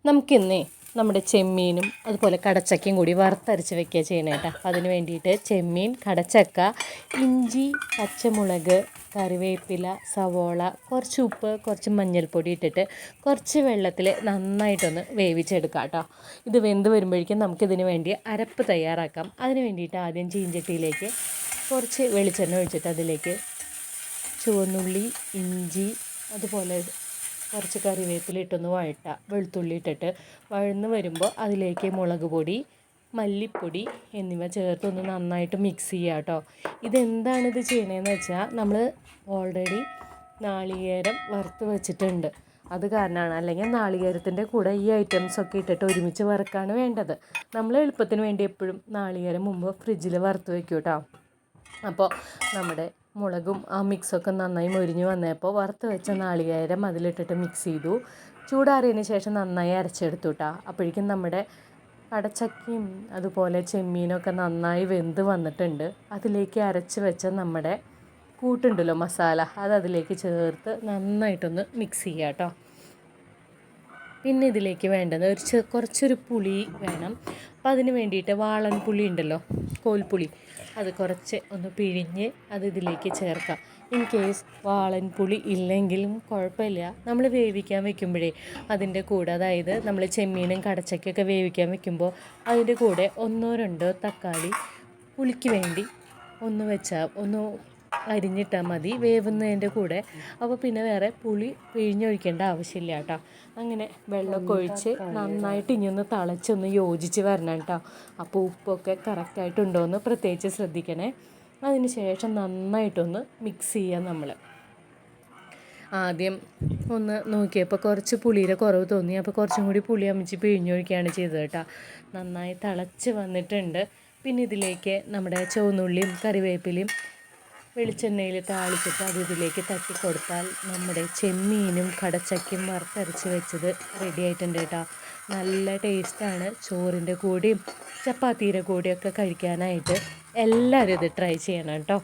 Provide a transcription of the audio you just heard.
നമുക്കിന്നേ നമ്മുടെ ചെമ്മീനും അതുപോലെ കടച്ചക്കയും കൂടി വറുത്തരച്ച് വെക്കുക ചെയ്യണം കേട്ടോ. അപ്പോൾ അതിന് വേണ്ടിയിട്ട് ചെമ്മീൻ, കടച്ചക്ക, ഇഞ്ചി, പച്ചമുളക്, കറിവേപ്പില, സവോള, കുറച്ച് ഉപ്പ്, കുറച്ച് മഞ്ഞൾപ്പൊടി ഇട്ടിട്ട് കുറച്ച് വെള്ളത്തിൽ നന്നായിട്ടൊന്ന് വേവിച്ചെടുക്കാം കേട്ടോ. ഇത് വെന്ത് വരുമ്പോഴേക്കും നമുക്കിതിന് വേണ്ടി അരപ്പ് തയ്യാറാക്കാം. അതിന് വേണ്ടിയിട്ട് ആദ്യം ചീഞ്ചട്ടിയിലേക്ക് കുറച്ച് വെളിച്ചെണ്ണ ഒഴിച്ചിട്ട് അതിലേക്ക് ചുവന്നുള്ളി, ഇഞ്ചി, അതുപോലെ കുറച്ച് കറിവേപ്പില ഇട്ടൊന്ന് വഴട്ടുക. വെളുത്തുള്ളി ഇട്ടിട്ട് വഴന്ന് വരുമ്പോൾ അതിലേക്ക് മുളക് പൊടി, മല്ലിപ്പൊടി എന്നിവ ചേർത്തൊന്ന് നന്നായിട്ട് മിക്സ് ചെയ്യുക കേട്ടോ. ഇതെന്താണിത് ചെയ്യണതെന്ന് വെച്ചാൽ നമ്മൾ ഓൾറെഡി നാളികേരം വറുത്ത് വെച്ചിട്ടുണ്ട്, അത് കാരണമാണ്. അല്ലെങ്കിൽ നാളികേരത്തിൻ്റെ കൂടെ ഈ ഐറ്റംസൊക്കെ ഇട്ടിട്ട് ഒരുമിച്ച് വറുക്കാണ് വേണ്ടത്. നമ്മൾ എളുപ്പത്തിന് വേണ്ടി എപ്പോഴും നാളികേരം മുമ്പ് ഫ്രിഡ്ജിൽ വറുത്ത് വെക്കും കേട്ടോ. അപ്പോൾ നമ്മുടെ മുളകും ആ മിക്സൊക്കെ നന്നായി മൊരിഞ്ഞ് വന്നപ്പോൾ വറുത്ത് വെച്ച നാളികേരം അതിലിട്ടിട്ട് മിക്സ് ചെയ്തു. ചൂടാറിയതിന് ശേഷം നന്നായി അരച്ചെടുത്തു കേട്ടോ. അപ്പോഴേക്കും നമ്മുടെ കടച്ചക്കയും അതുപോലെ ചെമ്മീനൊക്കെ നന്നായി വെന്ത് വന്നിട്ടുണ്ട്. അതിലേക്ക് അരച്ച് വെച്ച നമ്മുടെ കൂട്ടുണ്ടല്ലോ, മസാല, അത് അതിലേക്ക് ചേർത്ത് നന്നായിട്ടൊന്ന് മിക്സ് ചെയ്യുക കേട്ടോ. പിന്നെ ഇതിലേക്ക് വേണ്ടത് കുറച്ചൊരു പുളി വേണം. അപ്പോൾ അതിന് വേണ്ടിയിട്ട് വാളൻ പുളി ഉണ്ടല്ലോ, കോൽപ്പുളി, അത് കുറച്ച് ഒന്ന് പിഴിഞ്ഞ് അത് ഇതിലേക്ക് ചേർക്കാം. ഇൻ കേസ് വാളൻ പുളി ഇല്ലെങ്കിലും കുഴപ്പമില്ല. നമ്മൾ വേവിക്കാൻ വെക്കുമ്പോഴേ അതിൻ്റെ കൂടെ, അതായത് നമ്മൾ ചെമ്മീനും കടച്ചക്കയൊക്കെ വേവിക്കാൻ വെക്കുമ്പോൾ അതിൻ്റെ കൂടെ 1-2 തക്കാളി പുളിക്ക് വേണ്ടി ഒന്ന് അരിഞ്ഞിട്ടാൽ മതി വേവുന്നതിൻ്റെ കൂടെ. അപ്പോൾ പിന്നെ വേറെ പുളി പിഴിഞ്ഞൊഴിക്കേണ്ട ആവശ്യമില്ല കേട്ടോ. അങ്ങനെ വെള്ളമൊക്കെ ഒഴിച്ച് നന്നായിട്ട് ഇനിയൊന്ന് തിളച്ചൊന്ന് യോജിച്ച് വരണം കേട്ടോ. അപ്പോൾ ഉപ്പൊക്കെ കറക്റ്റായിട്ടുണ്ടോ എന്ന് പ്രത്യേകിച്ച് ശ്രദ്ധിക്കണേ. അതിന് ശേഷം നന്നായിട്ടൊന്ന് മിക്സ് ചെയ്യാം. നമ്മൾ ആദ്യം ഒന്ന് നോക്കിയപ്പോൾ കുറച്ച് പുളിയുടെ കുറവ് തോന്നി. അപ്പോൾ കുറച്ചും കൂടി പുളി അമിച്ച് പിഴിഞ്ഞൊഴിക്കുകയാണ് ചെയ്തത് കേട്ടോ. നന്നായി തിളച്ച് വന്നിട്ടുണ്ട്. പിന്നെ ഇതിലേക്ക് നമ്മുടെ ചുവന്നുള്ളിയും കറിവേപ്പിലയും വെളിച്ചെണ്ണയിൽ താളിച്ചിട്ട് അത് ഇതിലേക്ക് തട്ടി കൊടുത്താൽ നമ്മുടെ ചെമ്മീനും കടച്ചക്കയും വറുത്തരച്ച് വെച്ചത് റെഡി ആയിട്ടുണ്ട് കേട്ടോ. നല്ല ടേസ്റ്റാണ്. ചോറിൻ്റെ കൂടെയും ചപ്പാത്തിയുടെ കൂടെയൊക്കെ കഴിക്കാനായിട്ട് എല്ലാവരും ഇത് ട്രൈ ചെയ്യണം കേട്ടോ.